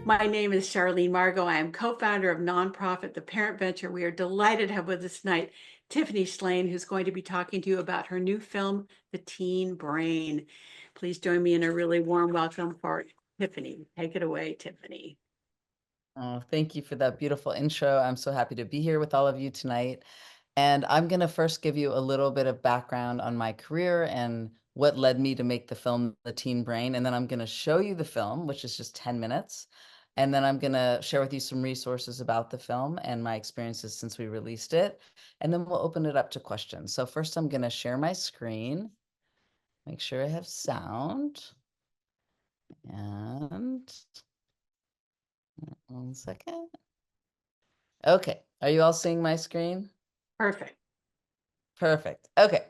My name is Charlene Margot. I am co-founder of nonprofit The Parent Venture. We are delighted to have with us tonight Tiffany Shlain, who's going to be talking to you about her new film, The Teen Brain. Please join me in a really warm welcome for Tiffany. Take it away, Tiffany. Oh, thank you for that beautiful intro. I'm so happy to be here with all of you tonight. And I'm going to first give you a little bit of background on my career and what led me to make the film The Teen Brain. And then I'm going to show you the film, which is just 10 minutes. And then I'm going to share with you some resources about the film and my experiences since we released it. And then we'll open it up to questions. So first, I'm going to share my screen, make sure I have sound. And 1 second. Okay, are you all seeing my screen? Perfect. Perfect. Okay.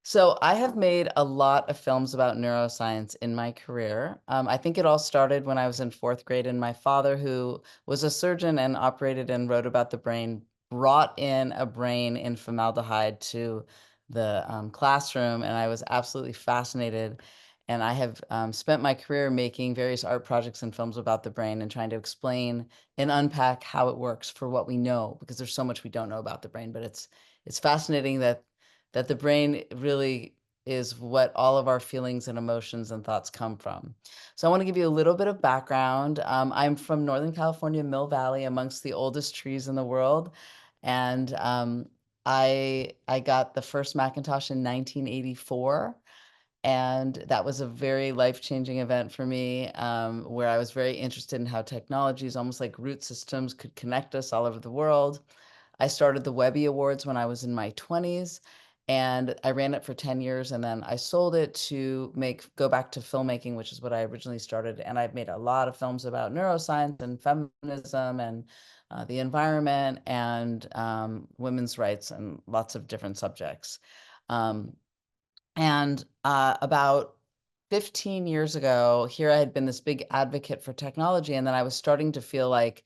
So I have made a lot of films about neuroscience in my career. I think it all started when I was in fourth grade, and my father, who was a surgeon and operated and wrote about the brain, brought in a brain in formaldehyde to the classroom, and I was absolutely fascinated. And I have spent my career making various art projects and films about the brain and trying to explain and unpack how it works for what we know, because there's so much we don't know about the brain. But it's fascinating that the brain really is what all of our feelings and emotions and thoughts come from. So I want to give you a little bit of background. I'm from Northern California, Mill Valley, amongst the oldest trees in the world. And I got the first Macintosh in 1984. And that was a very life-changing event for me, where I was very interested in how technologies, almost like root systems, could connect us all over the world. I started the Webby Awards when I was in my 20s, and I ran it for 10 years, and then I sold it to go back to filmmaking, which is what I originally started. And I've made a lot of films about neuroscience and feminism and the environment and women's rights and lots of different subjects. Um, about 15 years ago, here I had been this big advocate for technology, and then I was starting to feel like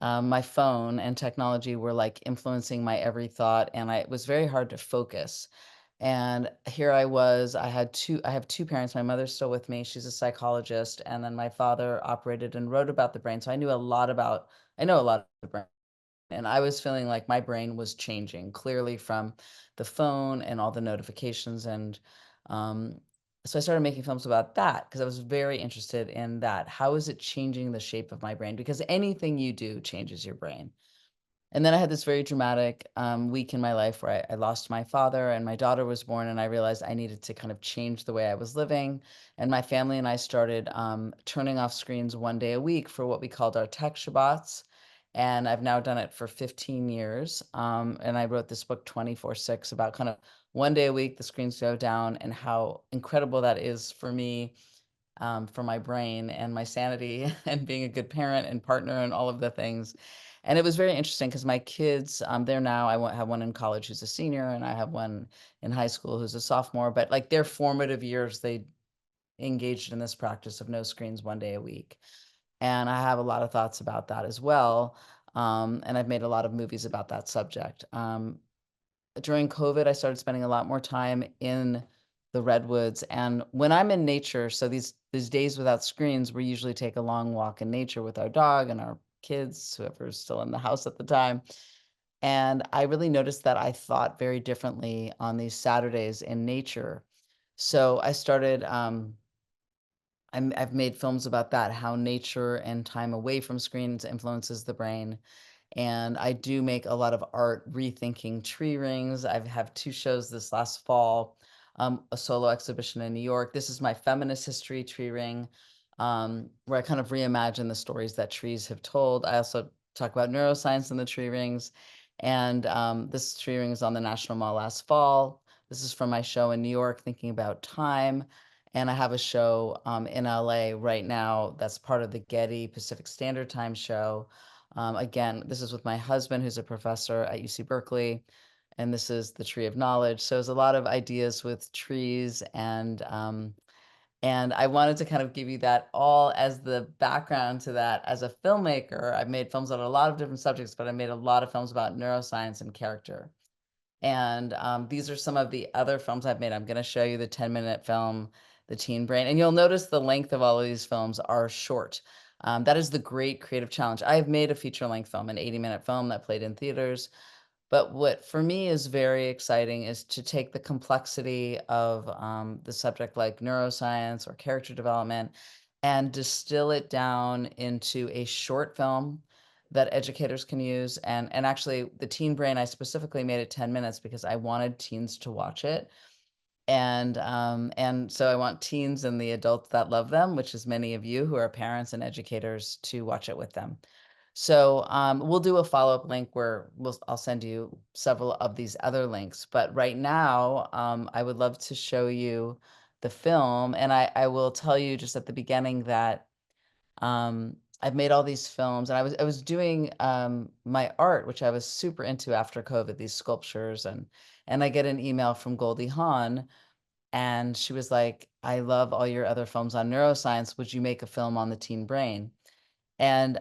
my phone and technology were like influencing my every thought, and it was very hard to focus. And here I was, I have two parents. My mother's still with me. She's a psychologist. And then my father operated and wrote about the brain. So I know a lot of the brain. And I was feeling like my brain was changing clearly from the phone and all the notifications. And um, so I started making films about that because I was very interested in that. How is it changing the shape of my brain? Because anything you do changes your brain. And then I had this very dramatic week in my life where I lost my father and my daughter was born, and I realized I needed to kind of change the way I was living. And my family and I started turning off screens 1 day a week for what we called our tech Shabbats. And I've now done it for 15 years. And I wrote this book 24/6 about kind of 1 day a week, the screens go down, and how incredible that is for me, for my brain and my sanity and being a good parent and partner and all of the things. And it was very interesting because my kids, they're now, have one in college who's a senior, and I have one in high school who's a sophomore. But like their formative years, they engaged in this practice of no screens 1 day a week. And I have a lot of thoughts about that as well. And I've made a lot of movies about that subject. During COVID, I started spending a lot more time in the redwoods. And when I'm in nature, so these days without screens, we usually take a long walk in nature with our dog and our kids, whoever's still in the house at the time. And I really noticed that I thought very differently on these Saturdays in nature. So I started, I've made films about that, how nature and time away from screens influences the brain. And I do make a lot of art rethinking tree rings. I have two shows this last fall, a solo exhibition in New York. This is my feminist history tree ring, where I kind of reimagine the stories that trees have told. I also talk about neuroscience in the tree rings. And this tree ring is on the National Mall last fall. This is from my show in New York, thinking about time. And I have a show in LA right now that's part of the Getty Pacific Standard Time show. Again, this is with my husband, who's a professor at UC Berkeley, and this is the Tree of Knowledge. So there's a lot of ideas with trees, and I wanted to kind of give you that all as the background to that. As a filmmaker, I've made films on a lot of different subjects, but I made a lot of films about neuroscience and character. And these are some of the other films I've made. I'm going to show you the 10-minute film, The Teen Brain. And you'll notice the length of all of these films are short. That is the great creative challenge. I have made a feature-length film, an 80-minute film that played in theaters. But what for me is very exciting is to take the complexity of the subject like neuroscience or character development and distill it down into a short film that educators can use. And actually, the Teen Brain, I specifically made it 10 minutes because I wanted teens to watch it. And so I want teens and the adults that love them, which is many of you who are parents and educators, to watch it with them. So we'll do a follow-up link where I'll send you several of these other links. But right now, I would love to show you the film. And I will tell you just at the beginning that I've made all these films, and I was doing my art, which I was super into after COVID, these sculptures, and I get an email from Goldie Hawn, and she was like, "I love all your other films on neuroscience. Would you make a film on the teen brain?" And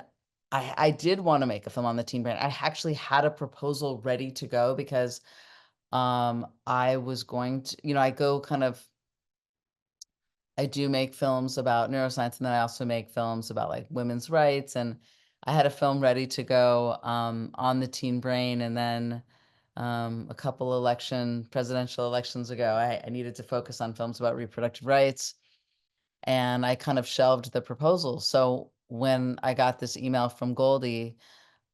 I did want to make a film on the teen brain. I actually had a proposal ready to go because I was going to, I do make films about neuroscience, and then I also make films about like women's rights. And I had a film ready to go on the teen brain. And then a couple presidential elections ago, I needed to focus on films about reproductive rights. And I kind of shelved the proposal. So when I got this email from Goldie,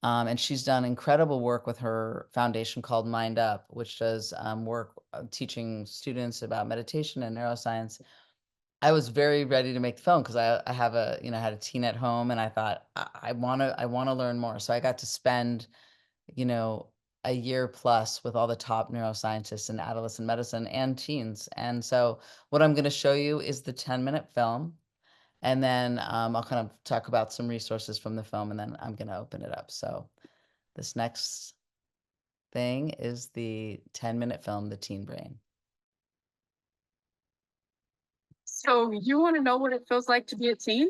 and she's done incredible work with her foundation called Mind Up, which does work teaching students about meditation and neuroscience. I was very ready to make the film because I have had a teen at home, and I thought I want to learn more. So I got to spend, you know, a year plus with all the top neuroscientists in adolescent medicine and teens. And so what I'm going to show you is the 10-minute film. And then I'll kind of talk about some resources from the film, and then I'm going to open it up. So this next thing is the 10-minute film, The Teen Brain. So you want to know what it feels like to be a teen?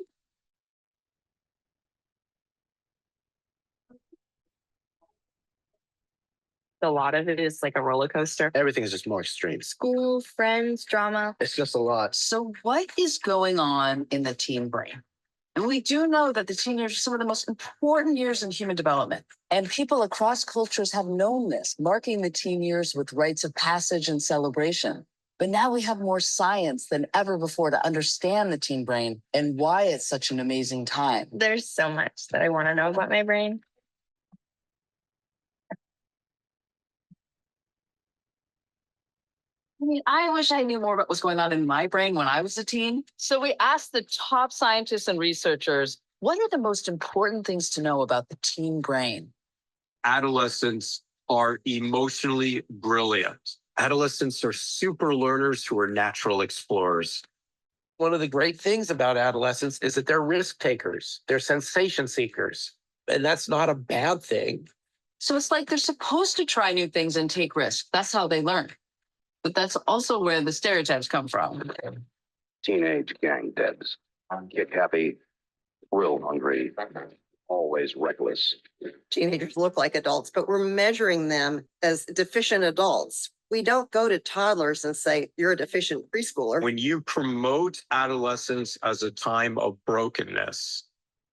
A lot of it is like a roller coaster. Everything is just more extreme. School, friends, drama. It's just a lot. So what is going on in the teen brain? And we do know that the teen years are some of the most important years in human development. And people across cultures have known this, marking the teen years with rites of passage and celebration. But now we have more science than ever before to understand the teen brain and why it's such an amazing time. There's so much that I want to know about my brain. I mean, I wish I knew more about what's going on in my brain when I was a teen. So we asked the top scientists and researchers, what are the most important things to know about the teen brain? Adolescents are emotionally brilliant. Adolescents are super learners who are natural explorers. One of the great things about adolescents is that they're risk takers, they're sensation seekers, and that's not a bad thing. So it's like they're supposed to try new things and take risks. That's how they learn. But that's also where the stereotypes come from. Teenage gang debs, get happy, real hungry, always reckless. Teenagers look like adults, but we're measuring them as deficient adults. We don't go to toddlers and say, you're a deficient preschooler. When you promote adolescence as a time of brokenness,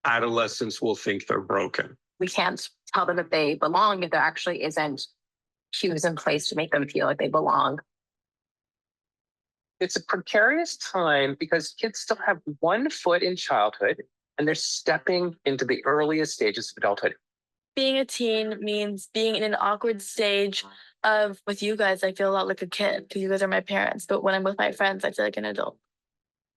adolescents will think they're broken. We can't tell them that they belong if there actually isn't cues in place to make them feel like they belong. It's a precarious time because kids still have one foot in childhood and they're stepping into the earliest stages of adulthood. Being a teen means being in an awkward stage of, with you guys, I feel a lot like a kid because you guys are my parents. But when I'm with my friends, I feel like an adult.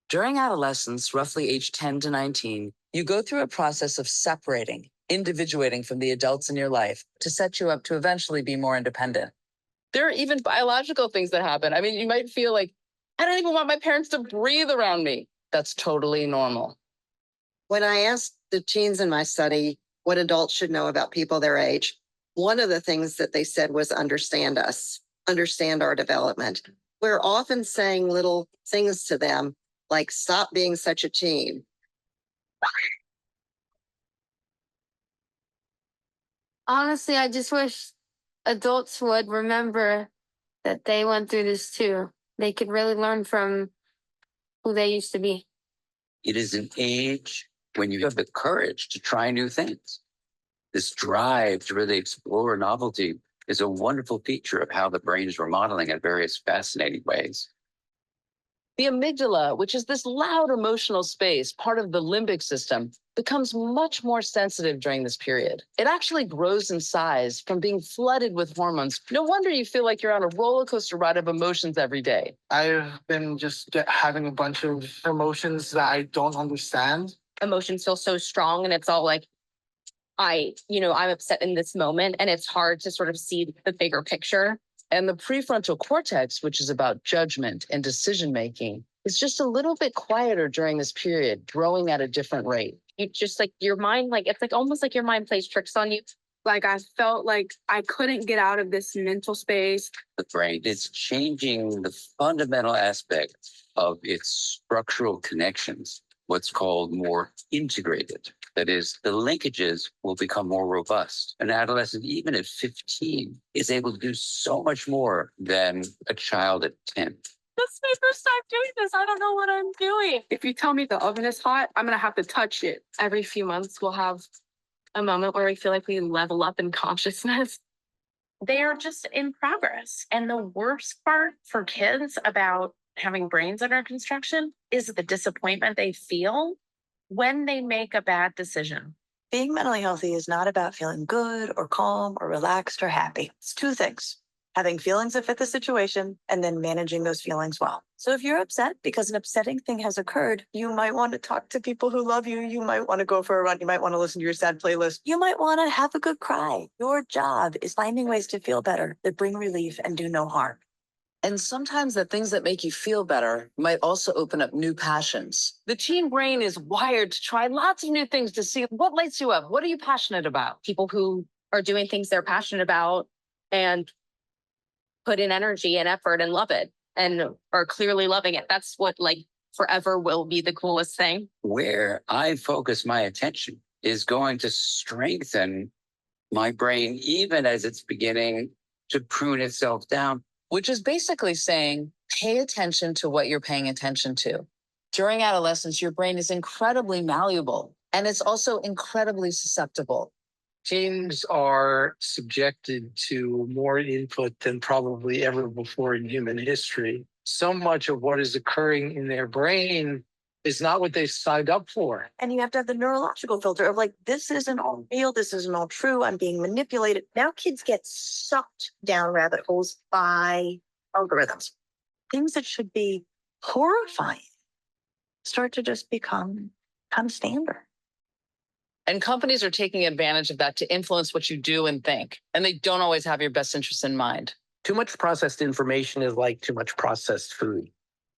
During adolescence, roughly age 10 to 19, you go through a process of separating, individuating from the adults in your life to set you up to eventually be more independent. There are even biological things that happen. I mean, you might feel like, I don't even want my parents to breathe around me. That's totally normal. When I asked the teens in my study what adults should know about people their age, one of the things that they said was understand us, understand our development. We're often saying little things to them like, stop being such a teen. Honestly, I just wish adults would remember that they went through this too. They could really learn from who they used to be. It is an age when you have the courage to try new things. This drive to really explore novelty is a wonderful feature of how the brain is remodeling in various fascinating ways. The amygdala, which is this loud emotional space, part of the limbic system, becomes much more sensitive during this period. It actually grows in size from being flooded with hormones. No wonder you feel like you're on a roller coaster ride of emotions every day. I've been just having a bunch of emotions that I don't understand. Emotions feel so strong, and it's all like, I'm upset in this moment, and it's hard to sort of see the bigger picture. And the prefrontal cortex, which is about judgment and decision making, is just a little bit quieter during this period, growing at a different rate. You just like your mind, like it's like almost like your mind plays tricks on you. Like I felt like I couldn't get out of this mental space. The brain is changing the fundamental aspect of its structural connections, what's called more integrated. That is, the linkages will become more robust. An adolescent, even at 15, is able to do so much more than a child at 10. This is my first time doing this. I don't know what I'm doing. If you tell me the oven is hot, I'm gonna have to touch it. Every few months, we'll have a moment where we feel like we level up in consciousness. They are just in progress. And the worst part for kids about having brains under construction is the disappointment they feel when they make a bad decision. Being mentally healthy is not about feeling good or calm or relaxed or happy. It's two things: having feelings that fit the situation and then managing those feelings well. So if you're upset because an upsetting thing has occurred, you might want to talk to people who love you. You might want to go for a run. You might want to listen to your sad playlist. You might want to have a good cry. Your job is finding ways to feel better that bring relief and do no harm. And sometimes the things that make you feel better might also open up new passions. The teen brain is wired to try lots of new things to see what lights you up. What are you passionate about? People who are doing things they're passionate about and put in energy and effort and love it and are clearly loving it. That's what like forever will be the coolest thing. Where I focus my attention is going to strengthen my brain, even as it's beginning to prune itself down. Which is basically saying, pay attention to what you're paying attention to. During adolescence, your brain is incredibly malleable, and it's also incredibly susceptible. Teens are subjected to more input than probably ever before in human history. So much of what is occurring in their brain is not what they signed up for. And you have to have the neurological filter of like, this isn't all real. This isn't all true. I'm being manipulated. Now kids get sucked down rabbit holes by algorithms. Things that should be horrifying start to just become standard. And companies are taking advantage of that to influence what you do and think. And they don't always have your best interests in mind. Too much processed information is like too much processed food.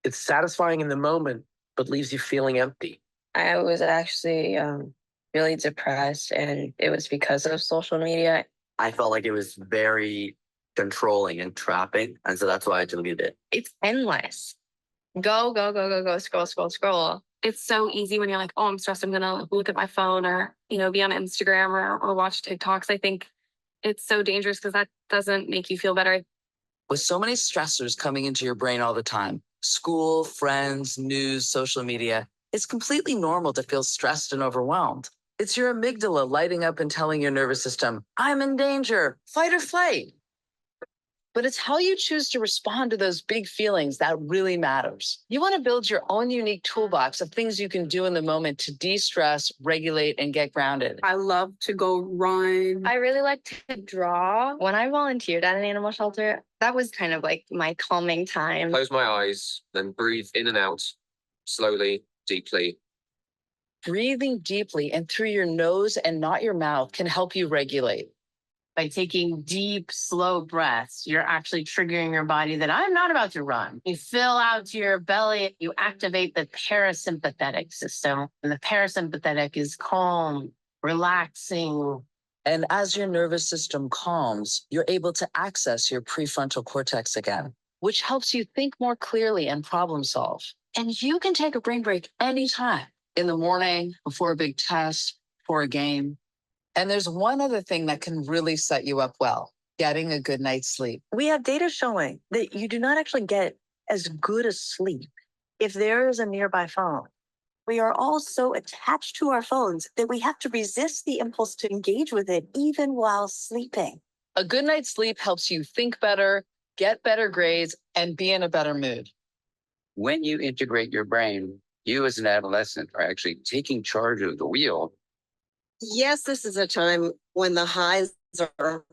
It's satisfying in the moment, but leaves you feeling empty. I was actually really depressed, and it was because of social media. I felt like it was very controlling and trapping, and so that's why I deleted it. It's endless. Go, scroll. It's so easy when you're like, oh, I'm stressed, I'm gonna look at my phone or, be on Instagram or watch TikToks. I think it's so dangerous because that doesn't make you feel better. With so many stressors coming into your brain all the time, school, friends, news, social media, it's completely normal to feel stressed and overwhelmed. It's your amygdala lighting up and telling your nervous system, I'm in danger, fight or flight. But it's how you choose to respond to those big feelings that really matters. You want to build your own unique toolbox of things you can do in the moment to de-stress, regulate, and get grounded. I love to go run. I really like to draw. When I volunteered at an animal shelter, that was kind of like my calming time. Close my eyes, then breathe in and out, slowly, deeply. Breathing deeply and through your nose and not your mouth can help you regulate. By taking deep, slow breaths, you're actually triggering your body that I'm not about to run. You fill out to your belly, you activate the parasympathetic system. And the parasympathetic is calm, relaxing. And as your nervous system calms, you're able to access your prefrontal cortex again, which helps you think more clearly and problem solve. And you can take a brain break anytime, in the morning, before a big test, before a game. And there's one other thing that can really set you up well, getting a good night's sleep. We have data showing that you do not actually get as good a sleep if there is a nearby phone We are all so attached to our phones that we have to resist the impulse to engage with it even while sleeping. A good night's sleep helps you think better, get better grades, and be in a better mood. When you integrate your brain, you as an adolescent are actually taking charge of the wheel. Yes, this is a time when the highs are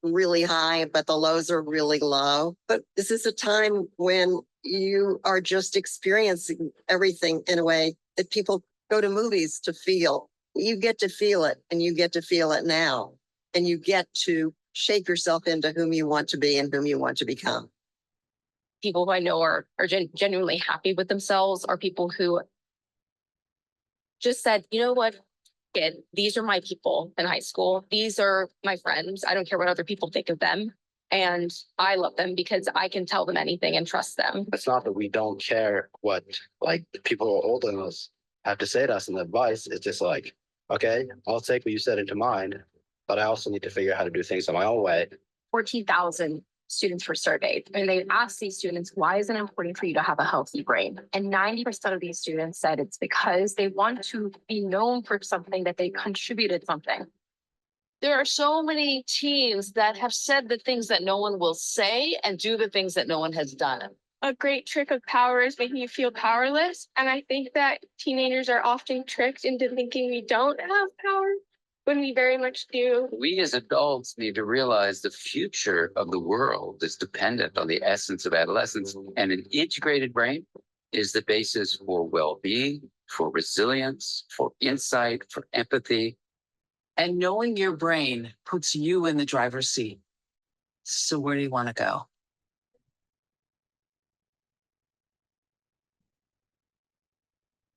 really high, but the lows are really low. But this is a time when you are just experiencing everything in a way that people go to movies to feel. You get to feel it, and you get to feel it now. And you get to shape yourself into whom you want to be and whom you want to become. People who I know are genuinely happy with themselves are people who just said, you know what, kid, these are my people in high school. These are my friends. I don't care what other people think of them. And I love them because I can tell them anything and trust them. It's not that we don't care what like the people who are older than us have to say to us in advice. It's just like, okay, I'll take what you said into mind, but I also need to figure out how to do things in my own way. 14,000 students were surveyed, and they asked these students, why is it important for you to have a healthy brain? And 90% of these students said it's because they want to be known for something, that they contributed something. There are so many teens that have said the things that no one will say and do the things that no one has done. A great trick of power is making you feel powerless. And I think that teenagers are often tricked into thinking we don't have power when we very much do. We as adults need to realize the future of the world is dependent on the essence of adolescence, and an integrated brain is the basis for well-being, for resilience, for insight, for empathy. And knowing your brain puts you in the driver's seat. So where do you want to go?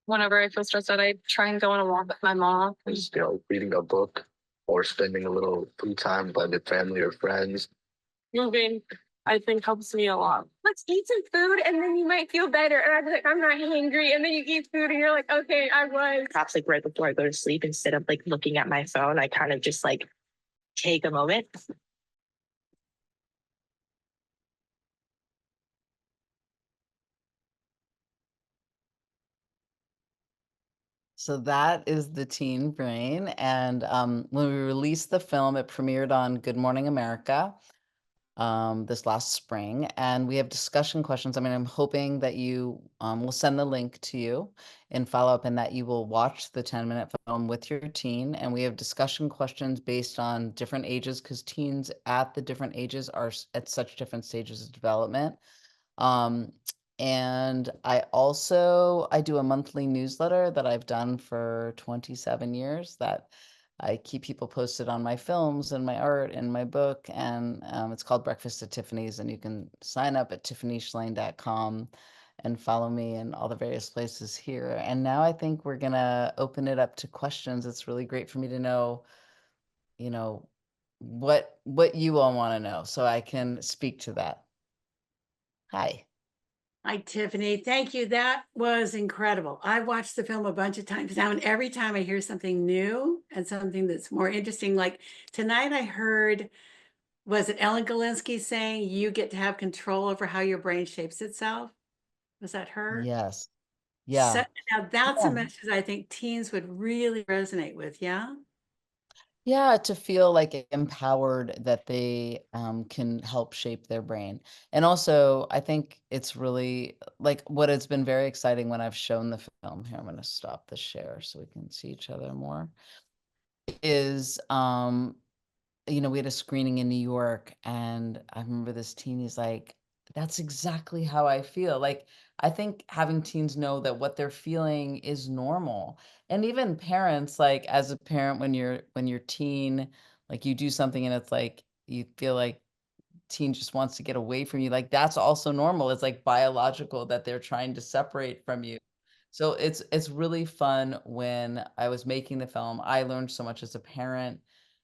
Whenever I feel stressed out, I try and go on a walk with my mom. Just, reading a book or spending a little free time with family or friends. Moving, I think, helps me a lot. Let's eat some food and then you might feel better. And I'd be like, I'm not hungry. And then you eat food and you're like, okay, I was. Perhaps like right before I go to sleep, instead of like looking at my phone, I kind of just like take a moment. So that is the teen brain. And when we released the film, it premiered on Good Morning America this last spring. And we have discussion questions. I mean, I'm hoping that you will send the link to you in follow-up, and that you will watch the 10-minute film with your teen. And we have discussion questions based on different ages, because teens at the different ages are at such different stages of development. And I do a monthly newsletter that I've done for 27 years, that I keep people posted on my films and my art and my book. And it's called Breakfast at Tiffany's, and you can sign up at tiffanyshlain.com and follow me in all the various places here. And now I think we're gonna open it up to questions. It's really great for me to know, what you all want to know, so I can speak to that. Hi. Hi, Tiffany. Thank you. That was incredible. I watched the film a bunch of times now, and every time I hear something new and something that's more interesting, like tonight I heard, was it Ellen Galinsky saying you get to have control over how your brain shapes itself? Was that her? Yes. So, Yeah. now that's a Yeah. message I think teens would really resonate with. Yeah. Yeah, to feel like empowered, that they can help shape their brain. And also, I think it's really like what has been very exciting when I've shown the film. Here, I'm going to stop the share so we can see each other more. Is we had a screening in New York, and I remember this teen, he's like, that's exactly how I feel. Like, I think having teens know that what they're feeling is normal. And even parents, like as a parent, when you're teen, like you do something and it's like you feel like teen just wants to get away from you, like that's also normal. It's like biological that they're trying to separate from you. So it's really fun. When I was making the film, I learned so much as a parent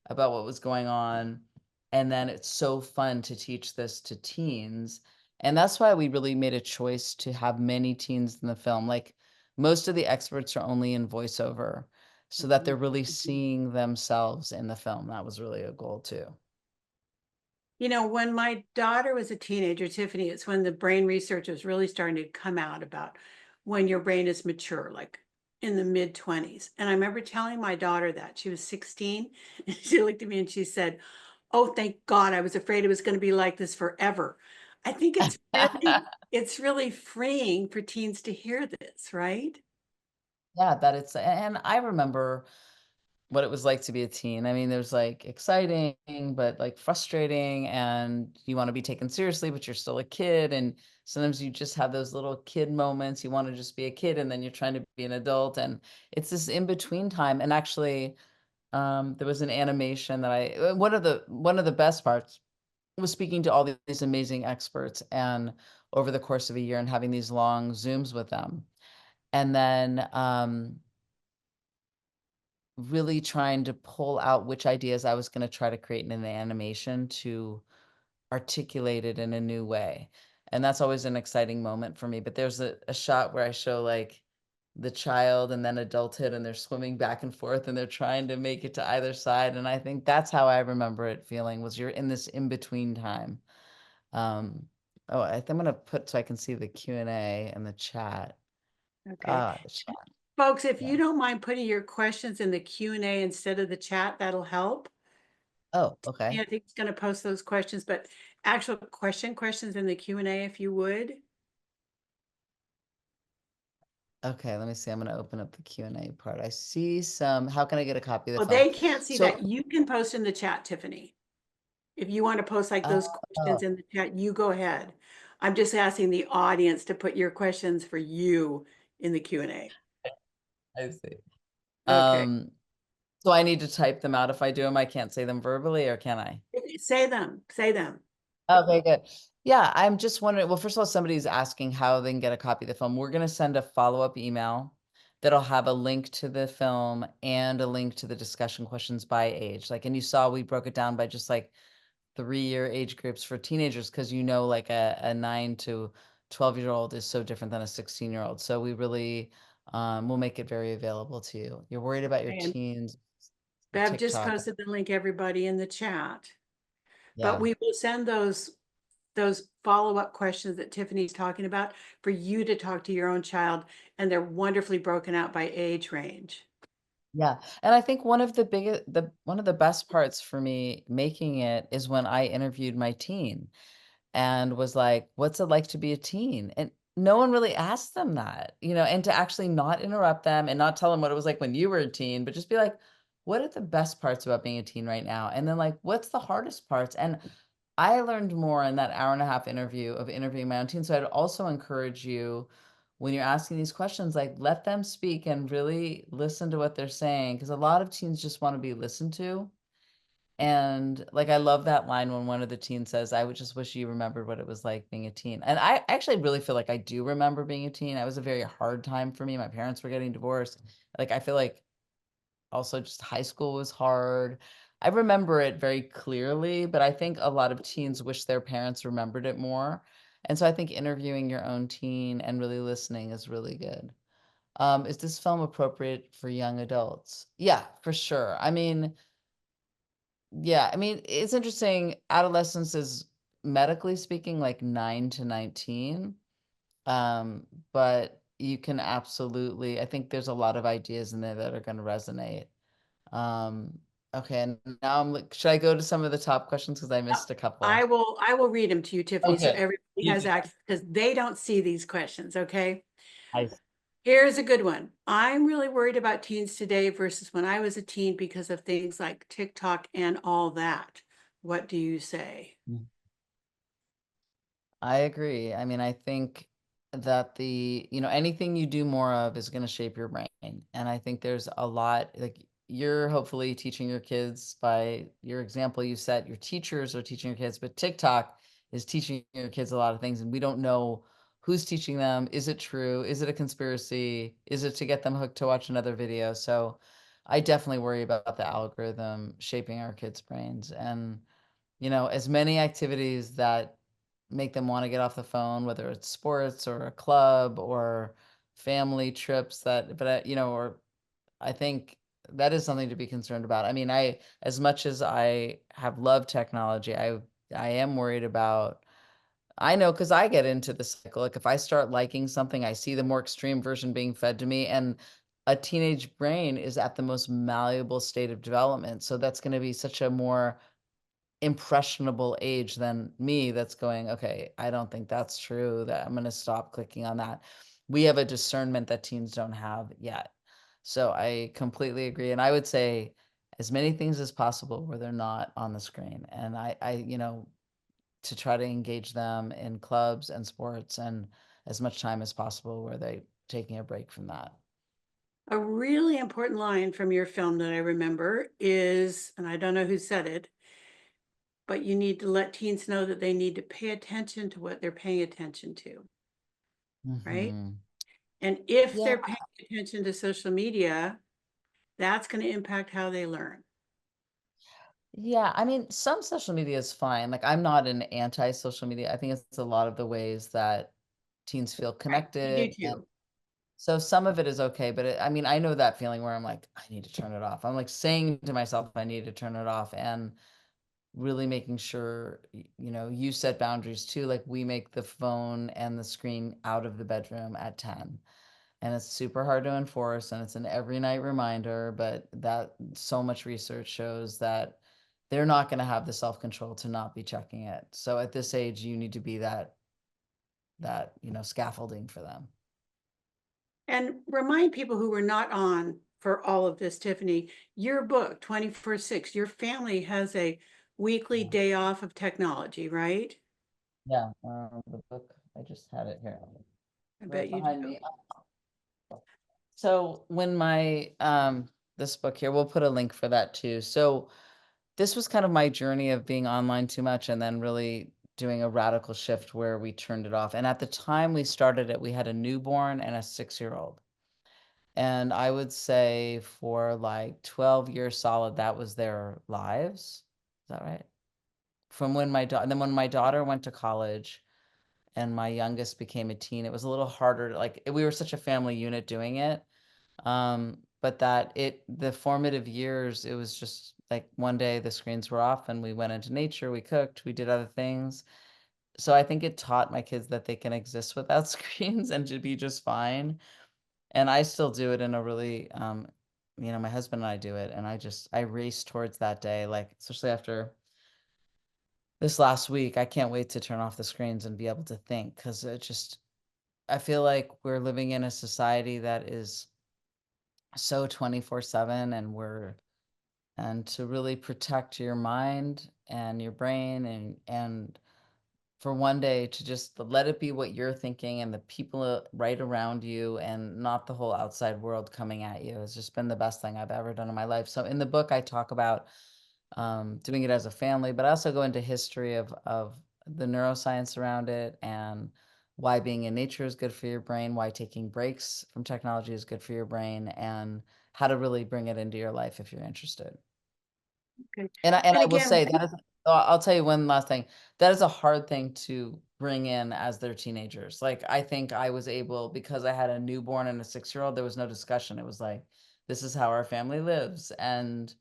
about what was going on. And then it's so fun to teach this to teens. And that's why we really made a choice to have many teens in the film. Like, most of the experts are only in voiceover, so that they're really seeing themselves in the film. That was really a goal too. When my daughter was a teenager, Tiffany, it's when the brain research was really starting to come out about when your brain is mature, like in the mid-20s. And I remember telling my daughter that. She was 16, and she looked at me and she said, "Oh, thank God, I was afraid it was going to be like this forever." I think it's really freeing for teens to hear this, right? Yeah, that it's, and I remember what it was like to be a teen. I mean, there's like exciting, but like frustrating, and you want to be taken seriously, but you're still a kid. And sometimes you just have those little kid moments. You want to just be a kid, and then you're trying to be an adult. And it's this in between time. And actually, there was an animation that one of the best parts was speaking to all these amazing experts, and over the course of a year and having these long Zooms with them. And then really trying to pull out which ideas I was going to try to create in an animation to articulate it in a new way. And that's always an exciting moment for me. But there's a shot where I show like the child and then adulthood, and they're swimming back and forth, and they're trying to make it to either side. And I think that's how I remember it feeling, was you're in this in-between time. Oh, I think I'm gonna put so I can see the Q&A and the chat. Okay. The chat. Folks, if you don't mind putting your questions in the Q&A instead of the chat, that'll help. Oh, okay. Yeah, I think it's going to post those questions, but actual questions in the Q&A if you would. Okay, let me see. I'm going to open up the Q&A part. I see some. How can I get a copy of the Well, film? they can't see So, that. You can post in the chat, Tiffany. If you want to post like those questions in the chat, you go ahead. I'm just asking the audience to put your questions for you in the Q&A. I see. Okay. So I need to type them out if I do them. I can't say them verbally, or can I? Say them. Say them. Okay, good. Yeah, I'm just wondering. Well, first of all, somebody's asking how they can get a copy of the film. We're going to send a follow-up email that'll have a link to the film and a link to the discussion questions by age. Like, and you saw we broke it down by just like 3-year age groups for teenagers, because like a 9 to 12-year-old is so different than a 16-year-old. So we really will make it very available to you. You're worried about your And teens. Bev just TikTok. posted the link, everybody, in the chat. Yeah. But we will send those follow-up questions that Tiffany's talking about for you to talk to your own child, and they're wonderfully broken out by age range. Yeah. And I think one of the best parts for me making it is when I interviewed my teen and was like, what's it like to be a teen? And no one really asked them that, and to actually not interrupt them and not tell them what it was like when you were a teen, but just be like, what are the best parts about being a teen right now? And then like, what's the hardest parts? And I learned more in that hour-and-a-half interview of interviewing my own teen. So I'd also encourage you, when you're asking these questions, like, let them speak and really listen to what they're saying, because a lot of teens just want to be listened to. And like, I love that line when one of the teens says, I would just wish you remembered what it was like being a teen. And I actually really feel like I do remember being a teen. It was a very hard time for me. My parents were getting divorced. Like, I feel like also just high school was hard. I remember it very clearly, but I think a lot of teens wish their parents remembered it more. And so I think interviewing your own teen and really listening is really good. Is this film appropriate for young adults? Yeah, for sure. I mean, it's interesting. Adolescence is, medically speaking, like 9 to 19. But you can absolutely, I think there's a lot of ideas in there that are going to resonate. Okay, and now should I go to some of the top questions, because I missed a couple? I will read them to you, Tiffany, so Okay. everybody has access, because they don't see these questions, okay? I Here's a good one. I'm really worried about teens today versus when I was a teen because of things like TikTok and all that. What do you say? I agree. I mean, I think that anything you do more of is going to shape your brain. And I think there's a lot, like, you're hopefully teaching your kids by your example you set. Your teachers are teaching your kids, but TikTok is teaching your kids a lot of things, and we don't know who's teaching them. Is it true? Is it a conspiracy? Is it to get them hooked to watch another video? So I definitely worry about the algorithm shaping our kids' brains. And as many activities that make them want to get off the phone, whether it's sports or a club or family trips, or I think that is something to be concerned about. I mean, as much as I have loved technology, I am worried about, I know, because I get into the cycle. Like, if I start liking something, I see the more extreme version being fed to me. And a teenage brain is at the most malleable state of development. So that's going to be such a more impressionable age than me that's going, okay, I don't think that's true, that I'm going to stop clicking on that. We have a discernment that teens don't have yet. So I completely agree. And I would say as many things as possible where they're not on the screen. And to try to engage them in clubs and sports and as much time as possible where they're taking a break from that. A really important line from your film that I remember is, and I don't know who said it, but you need to let teens know that they need to pay attention to what they're paying attention to, right? Mhm. And if Yeah. they're paying attention to social media, that's going to impact how they learn. Yeah, I mean, some social media is fine. Like, I'm not an anti-social media. I think it's a lot of the ways that teens feel Right. I do connected. And too. so some of it is okay, but I mean, I know that feeling where I'm like, I need to turn it off. I'm like saying to myself, I need to turn it off and really making sure, you set boundaries too. Like we make the phone and the screen out of the bedroom at 10. And it's super hard to enforce and it's an every night reminder, but that so much research shows that they're not going to have the self-control to not be checking it. So at this age, you need to be that scaffolding for them. And remind people who were not on for all of this, Tiffany, your book, 24/6, your family has a weekly day off of technology, right? Yeah, the book, I just had it here. I Right bet you behind do. me. So when my this book here, we'll put a link for that too. So this was kind of my journey of being online too much and then really doing a radical shift where we turned it off. And at the time we started it, we had a newborn and a 6-year-old. And I would say for like 12 years solid, that was their lives. Is that right? From when and then when my daughter went to college and my youngest became a teen, it was a little harder. Like we were such a family unit doing it. But the formative years, it was just like one day the screens were off and we went into nature, we cooked, we did other things. So I think it taught my kids that they can exist without screens and to be just fine. And I still do it in a really, my husband and I do it. And I race towards that day, like, especially after this last week, I can't wait to turn off the screens and be able to think because I feel like we're living in a society that is so 24/7 and to really protect your mind and your brain and for one day to just let it be what you're thinking and the people right around you and not the whole outside world coming at you has just been the best thing I've ever done in my life. So in the book, I talk about doing it as a family, but I also go into history of the neuroscience around it and why being in nature is good for your brain, why taking breaks from technology is good for your brain, and how to really bring it into your life if you're interested. Okay. And I will again, say that is, I'll tell you one last thing. That is a hard thing to bring in as their teenagers. Like I think I was able, because I had a newborn and a 6-year-old, there was no discussion. It was like, this is how our family lives. And,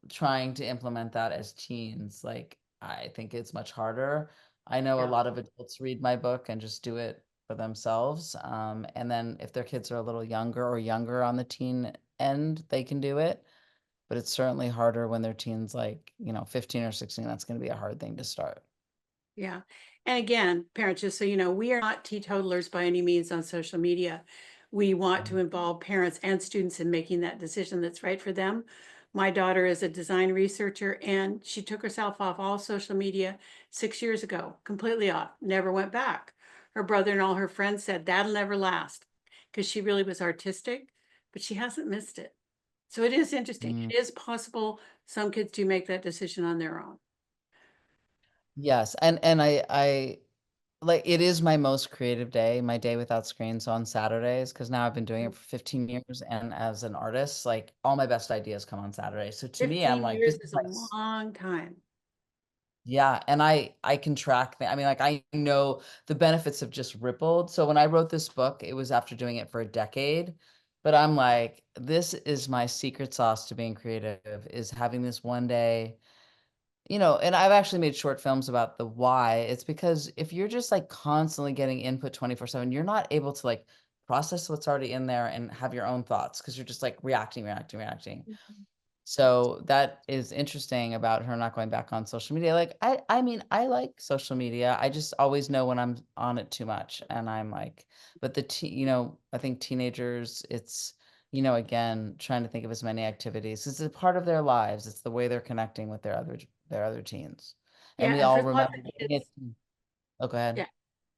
trying to implement that as teens, like I think it's much harder. I know a Yeah. lot of adults read my book and just do it for themselves. And then if their kids are a little younger on the teen end, they can do it. But it's certainly harder when they're teens, like, 15 or 16. That's going to be a hard thing to start. Yeah. And again, parents, just so you know, we are not teetotalers by any means on social media. We want to involve parents and students in making that decision that's right for them. My daughter is a design researcher and she took herself off all social media 6 years ago, completely off, never went back. Her brother and all her friends said that'll never last because she really was artistic, but she hasn't missed it. So it is interesting. Mm. It is possible some kids do make that decision on their own. Yes, and I like it is my most creative day, my day without screens on Saturdays, because now I've been doing it for 15 years, and as an artist, like all my best ideas come on Saturdays. So to me, I'm 15 like, years this is is a long time. yeah, and I can track I mean, like I know the benefits have just rippled. So when I wrote this book, it was after doing it for a decade. But I'm like, this is my secret sauce to being creative, is having this one day. And I've actually made short films about the why. It's because if you're just like constantly getting input 24/7, you're not able to like process what's already in there and have your own thoughts, because you're just like reacting. So that is interesting about her not going back on social media. Like, I mean, I like social media. I just always know when I'm on it too much, and I'm like, but I think teenagers, it's, again, trying to think of as many activities. It's a part of their lives. It's the way they're connecting with their other teens. And Yeah, we and for all a lot remember. of kids, Oh, go ahead. yeah.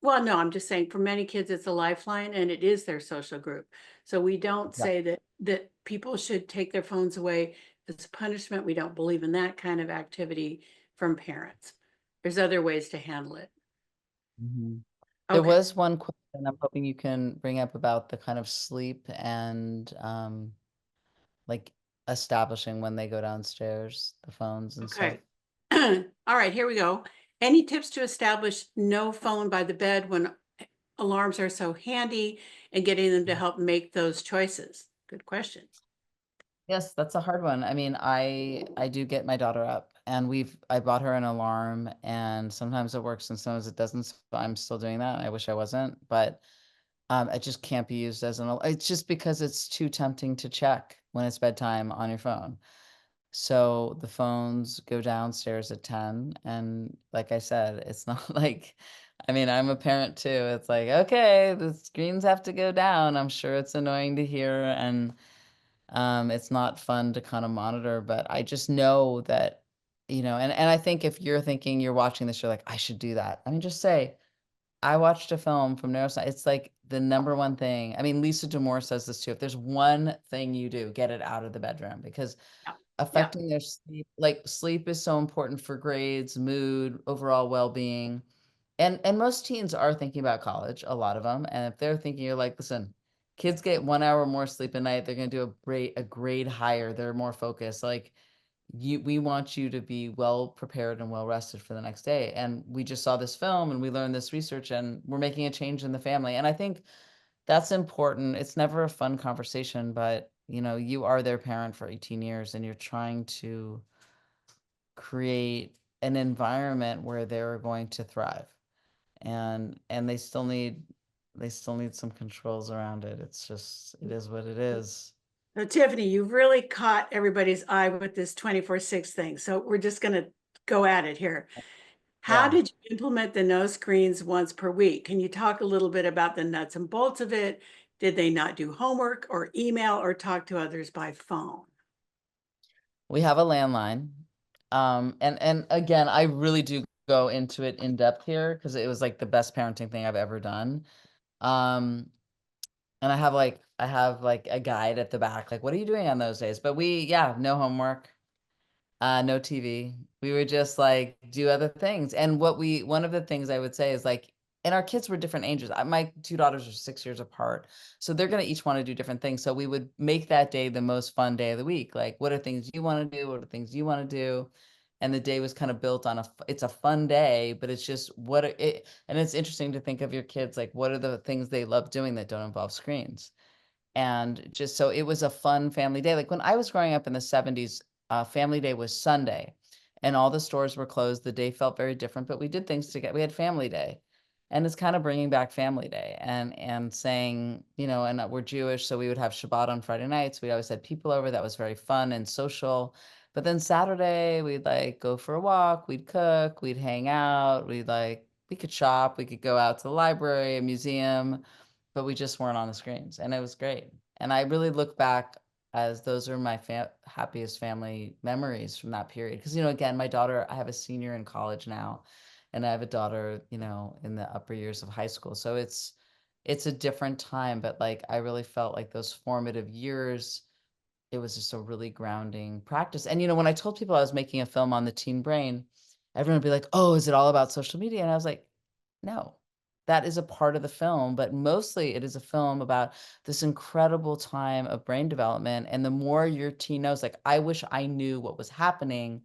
Well, no, I'm just saying for many kids, it's a lifeline and it is their social group. So we don't Yeah. say that people should take their phones away as punishment. We don't believe in that kind of activity from parents. There's other ways to handle it. Mhm. There Okay. was one question I'm hoping you can bring up about the kind of sleep and like establishing when they go downstairs, the phones and stuff. Okay. All right, here we go. Any tips to establish no phone by the bed when alarms are so handy and getting them to help make those choices? Good question. Yes, that's a hard one. I mean, I do get my daughter up, and I bought her an alarm, and sometimes it works and sometimes it doesn't. So I'm still doing that. I wish I wasn't, but it just can't be used as it's just because it's too tempting to check when it's bedtime on your phone. So the phones go downstairs at 10. And like I said, it's not like, I mean, I'm a parent too. It's like, okay, the screens have to go down. I'm sure it's annoying to hear, and it's not fun to kind of monitor, but I just know that, and I think if you're thinking you're watching this, you're like, I should do that. I mean, just say, I watched a film from neuroscience. It's like the number one thing. I mean, Lisa D'Amour says this too. If there's one thing you do, get it out of the bedroom, because Yeah. affecting their sleep, like sleep is so important for grades, mood, overall well-being. And most teens are thinking about college, a lot of them. And if they're thinking, you're like, listen, kids get 1 hour more sleep a night, they're going to do a grade higher, they're more focused. Like, we want you to be well prepared and well rested for the next day. And we just saw this film and we learned this research, and we're making a change in the family. And I think that's important. It's never a fun conversation, but you are their parent for 18 years, and you're trying to create an environment where they're going to thrive. And they still need some controls around it. It's just, it is what it is. So Tiffany, you've really caught everybody's eye with this 24/6 thing. So we're just going to go at it here. How Yeah. did you implement the no screens once per week? Can you talk a little bit about the nuts and bolts of it? Did they not do homework or email or talk to others by phone? We have a landline. And again, I really do go into it in depth here because it was like the best parenting thing I've ever done. Um, and I have like a guide at the back, like, what are you doing on those days? But no homework, no TV. We would just like do other things. And one of the things I would say is like, and our kids were different ages. My two daughters are 6 years apart. So they're going to each want to do different things. So we would make that day the most fun day of the week. Like, what are things you want to do? What are things you want to do? And the day was kind of built on it's a fun day, but it's just and it's interesting to think of your kids, like, what are the things they love doing that don't involve screens? And just so it was a fun family day. Like when I was growing up in the 70s, family day was Sunday and all the stores were closed. The day felt very different, but we did things together. We had family day, and it's kind of bringing back family day and saying, and we're Jewish, so we would have Shabbat on Friday nights. We always had people over. That was very fun and social. But then Saturday, we'd like go for a walk, we'd cook, we'd hang out, we could shop, we could go out to the library, a museum, but we just weren't on the screens, and it was great. And I really look back as those are my happiest family memories from that period. Because, again, my daughter, I have a senior in college now, and I have a daughter, in the upper years of high school. So it's a different time, but like I really felt like those formative years, it was just a really grounding practice. And when I told people I was making a film on the teen brain, everyone would be like, "Oh, is it all about social media?" And I was like, "No, that is a part of the film, but mostly it is a film about this incredible time of brain development. And the more your teen knows, like, I wish I knew what was happening,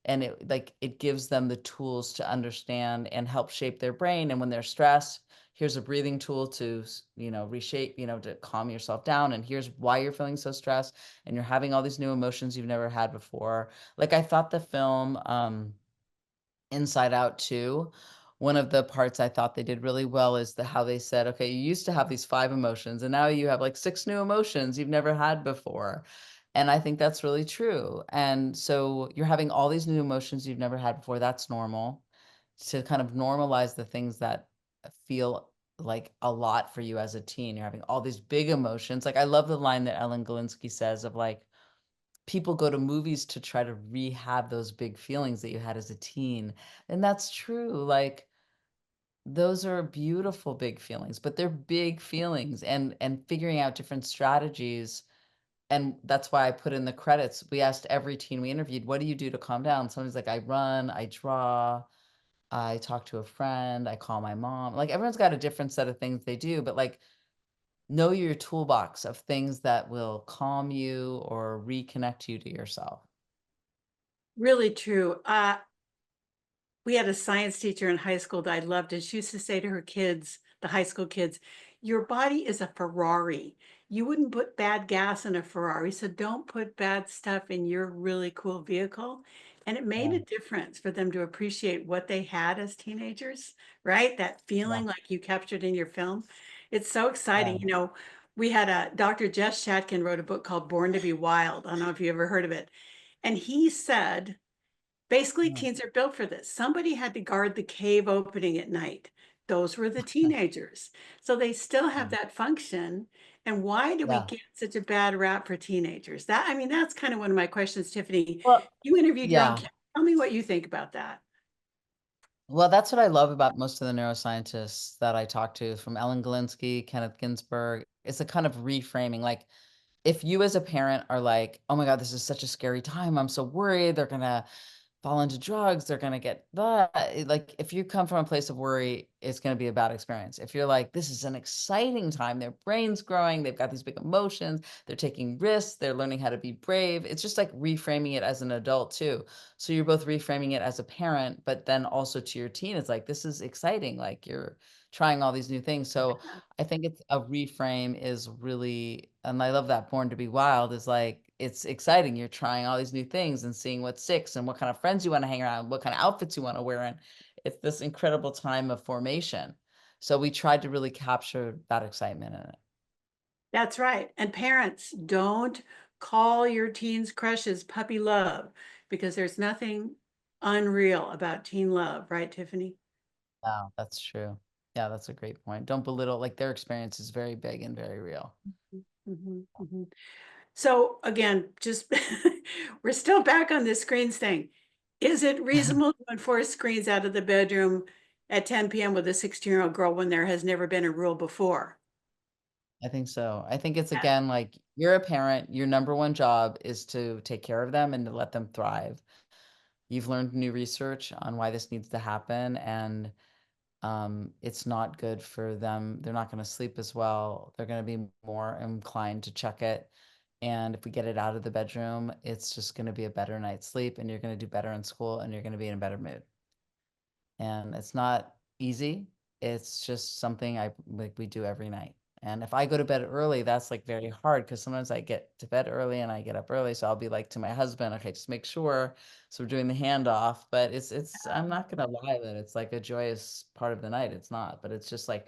and it gives them the tools to understand and help shape their brain. And when they're stressed, here's a breathing tool to reshape, to calm yourself down, and here's why you're feeling so stressed and you're having all these new emotions you've never had before." Like, I thought the film Inside Out 2 one of the parts I thought they did really well is how they said, okay, you used to have these 5 emotions and now you have like 6 new emotions you've never had before. And I think that's really true. And so you're having all these new emotions you've never had before. That's normal. To kind of normalize the things that feel like a lot for you as a teen. You're having all these big emotions. Like I love the line that Ellen Galinsky says of like, people go to movies to try to rehab those big feelings that you had as a teen. And that's true. Like those are beautiful big feelings, but they're big feelings, and figuring out different strategies. And that's why I put in the credits. We asked every teen we interviewed, what do you do to calm down? Somebody's like, I run, I draw, I talk to a friend, I call my mom. Like everyone's got a different set of things they do, but like know your toolbox of things that will calm you or reconnect you to yourself. Really true. We had a science teacher in high school that I loved, and she used to say to her kids, the high school kids, your body is a Ferrari. You wouldn't put bad gas in a Ferrari, so don't put bad stuff in your really cool vehicle. And it made Yeah. a difference for them to appreciate what they had as teenagers, right? That feeling Yeah. like you captured in your film. It's so exciting. Yeah. You know, we had a Dr. Jess Shatkin wrote a book called Born to Be Wild. I don't know if you ever heard of it. And he said, basically, Yeah. teens are built for this. Somebody had to guard the cave opening at night. Those were the teenagers. So they still have that function. And why do we Yeah. get such a bad rap for teenagers? That, I mean, that's kind of one of my questions, Tiffany. Well, You interviewed your own yeah. kids. Tell me what you think about that. Well, that's what I love about most of the neuroscientists that I talk to, from Ellen Galinsky, Kenneth Ginsburg. It's a kind of reframing. Like, if you as a parent are like, oh my God, this is such a scary time, I'm so worried they're gonna fall into drugs, they're gonna get that. Like, if you come from a place of worry, it's gonna be a bad experience. If you're like, this is an exciting time, their brain's growing, they've got these big emotions, they're taking risks, they're learning how to be brave. It's just like reframing it as an adult too. So you're both reframing it as a parent, but then also to your teen, it's like, this is exciting. Like you're trying all these new things. So I think it's a reframe is really, and I love that Born to Be Wild is like, it's exciting. You're trying all these new things and seeing what sticks and what kind of friends you want to hang around, what kind of outfits you want to wear. And it's this incredible time of formation. So we tried to really capture that excitement in it. That's right. And parents, don't call your teens' crushes puppy love, because there's nothing unreal about teen love, right, Tiffany? Wow, that's true. Yeah, that's a great point. Don't belittle, like their experience is very big and very real. Mhm, mhm. So again, just we're still back on this screens thing. Is it reasonable to enforce screens out of the bedroom at 10 p.m. with a 16-year-old girl when there has never been a rule before? I think so. I think it's Yeah. again like you're a parent, your number one job is to take care of them and to let them thrive. You've learned new research on why this needs to happen, and it's not good for them. They're not going to sleep as well. They're going to be more inclined to check it. And if we get it out of the bedroom, it's just going to be a better night's sleep, and you're going to do better in school, and you're going to be in a better mood. And it's not easy. It's just something we do every night. And if I go to bed early, that's like very hard because sometimes I get to bed early and I get up early. So I'll be like to my husband, okay, just make sure. So we're doing the handoff, but I'm not gonna lie that it's like a joyous part of the night. It's not, but it's just like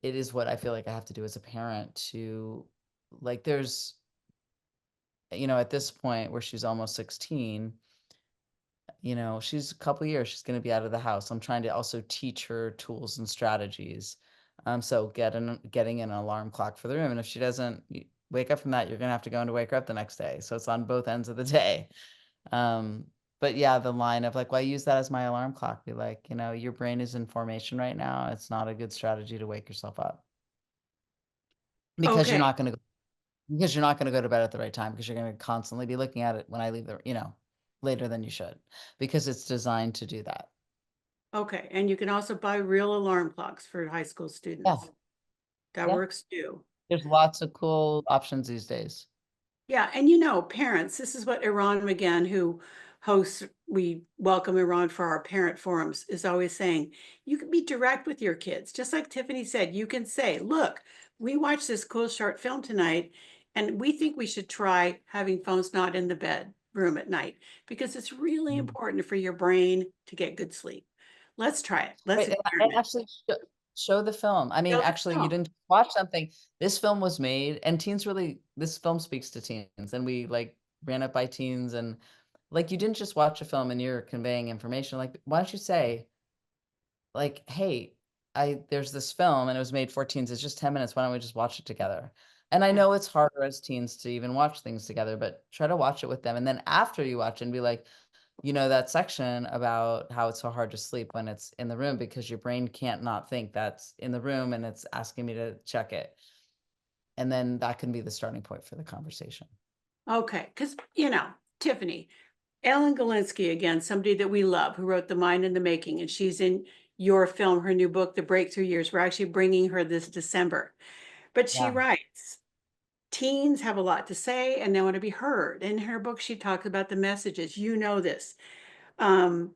it is what I feel like I have to do as a parent to like there's at this point where she's almost 16, she's a couple years, she's going to be out of the house. I'm trying to also teach her tools and strategies. So getting an alarm clock for the room. And if she doesn't wake up from that, you're going to have to go and wake her up the next day. So it's on both ends of the day. But yeah, the line of like, well, I use that as my alarm clock. Be like, your brain is in formation right now. It's not a good strategy to wake yourself up because you're Okay. not going to go to bed at the right time because you're going to constantly be looking at it when I leave later than you should, because it's designed to do that. Okay. And you can also buy real alarm clocks for high school Yeah. students. That Yeah. works too. There's lots of cool options these days. Yeah. And parents, this is what Iran McGann, who hosts We Welcome Iran for our parent forums, is always saying. You can be direct with your kids. Just like Tiffany said, you can say, look, we watched this cool short film tonight, and we think we should try having phones not in the bedroom at night because it's really important for your brain to get good sleep. Let's try it. Let's Right, and experiment. actually show the film. I mean, Show the actually, you film. didn't watch something. This film was made, and teens really, this film speaks to teens, and we like ran it by teens, and like you didn't just watch a film and you're conveying information. Like, why don't you say, like, hey, there's this film and it was made for teens. It's just 10 minutes. Why don't we just watch it together? And I know it's harder as teens to even watch things together, but try to watch it with them. And then after you watch it and be like, you know, that section about how it's so hard to sleep when it's in the room because your brain can't not think that's in the room and it's asking me to check it. And then that can be the starting point for the conversation. Okay, because, you know, Tiffany, Ellen Galinsky, again, somebody that we love, who wrote The Mind in the Making, and she's in your film, her new book, The Breakthrough Years. We're actually bringing her this December. But she Yeah. writes, teens have a lot to say and they want to be heard. In her book, she talks about the messages. You know this. Can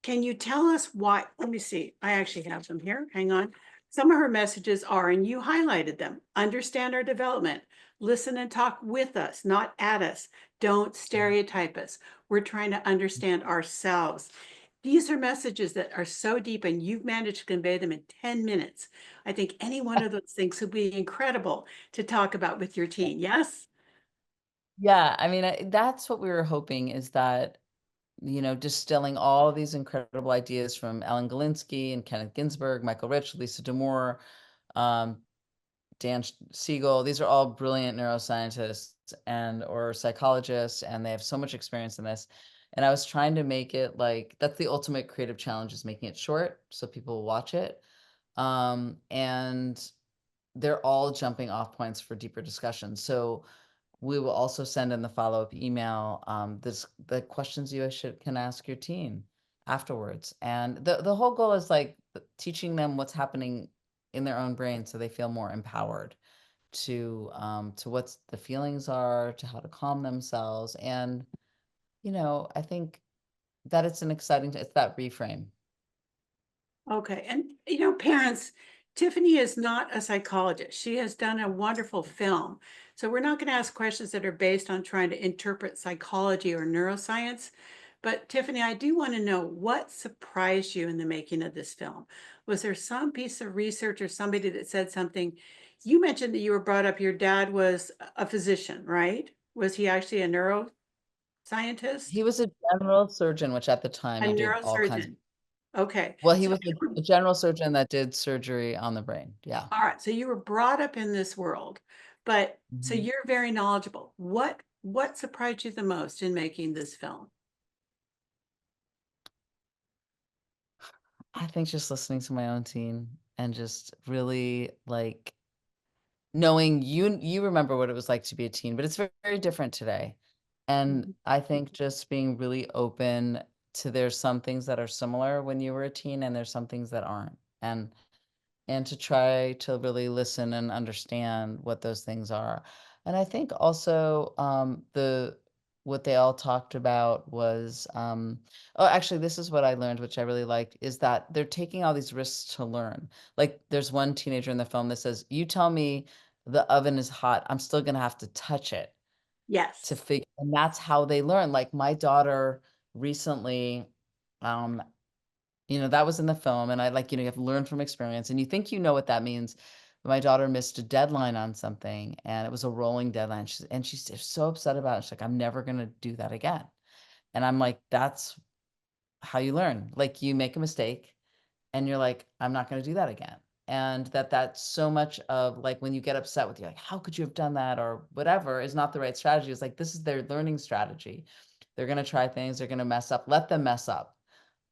you tell us why? Let me see. I actually have them here. Hang on. Some of her messages are, and you highlighted them: understand our development, listen and talk with us, not at us. Don't stereotype us. We're trying to understand ourselves. These are messages that are so deep, and you've managed to convey them in 10 minutes. I think any one of those things would be incredible to talk about with your teen. Yes? Yeah. I mean, that's what we were hoping, is that, you know, distilling all these incredible ideas from Ellen Galinsky and Kenneth Ginsberg, Michael Rich, Lisa D'Amour, Dan Siegel. These are all brilliant neuroscientists and or psychologists, and they have so much experience in this. And I was trying to make it like, that's the ultimate creative challenge, is making it short so people will watch it. And they're all jumping off points for deeper discussion. So we will also send in the follow-up email, the questions you can ask your teen afterwards. And the whole goal is like teaching them what's happening in their own brain so they feel more empowered to what the feelings are, to how to calm themselves. And, you know, I think that it's that reframe. Okay. And, you know, parents, Tiffany is not a psychologist. She has done a wonderful film. So we're not going to ask questions that are based on trying to interpret psychology or neuroscience. But Tiffany, I do want to know, what surprised you in the making of this film? Was there some piece of research or somebody that said something? You mentioned that you were brought up, your dad was a physician, right? Was he actually a neuroscientist? He was a general surgeon, which at the time A he did all kinds of. neurosurgeon. Okay. Well, he So was a general surgeon that did surgery on the brain. Yeah. all right, so you were brought up in this world, but so Mhm. you're very knowledgeable. What surprised you the most in making this film? I think just listening to my own teen and just really like knowing you remember what it was like to be a teen, but it's very, very different today. And I think just being really open to, there's some things that are similar when you were a teen and there's some things that aren't. And to try to really listen and understand what those things are. And I think also what they all talked about was oh, actually, this is what I learned, which I really liked, is that they're taking all these risks to learn. Like there's one teenager in the film that says, you tell me the oven is hot, I'm still gonna have to touch it Yes. to figure. And that's how they learn. Like my daughter recently, you know, that was in the film, and I like, you know, you have to learn from experience, and you think you know what that means. But my daughter missed a deadline on something, and it was a rolling deadline. She's so upset about it. She's like, I'm never gonna do that again. And I'm like, that's how you learn. Like you make a mistake, and you're like, I'm not gonna do that again. And that's so much of like when you get upset with you, like, how could you have done that or whatever is not the right strategy. It's like, this is their learning strategy. They're gonna try things. They're gonna mess up. Let them mess up.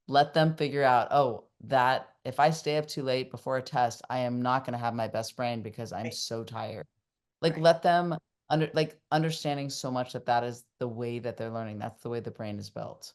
Let them figure out, oh, that if I stay up too late before a test, I am not going to have my best brain because I'm so tired. Like let them understanding so much that is the way that they're learning. That's the way the brain is built.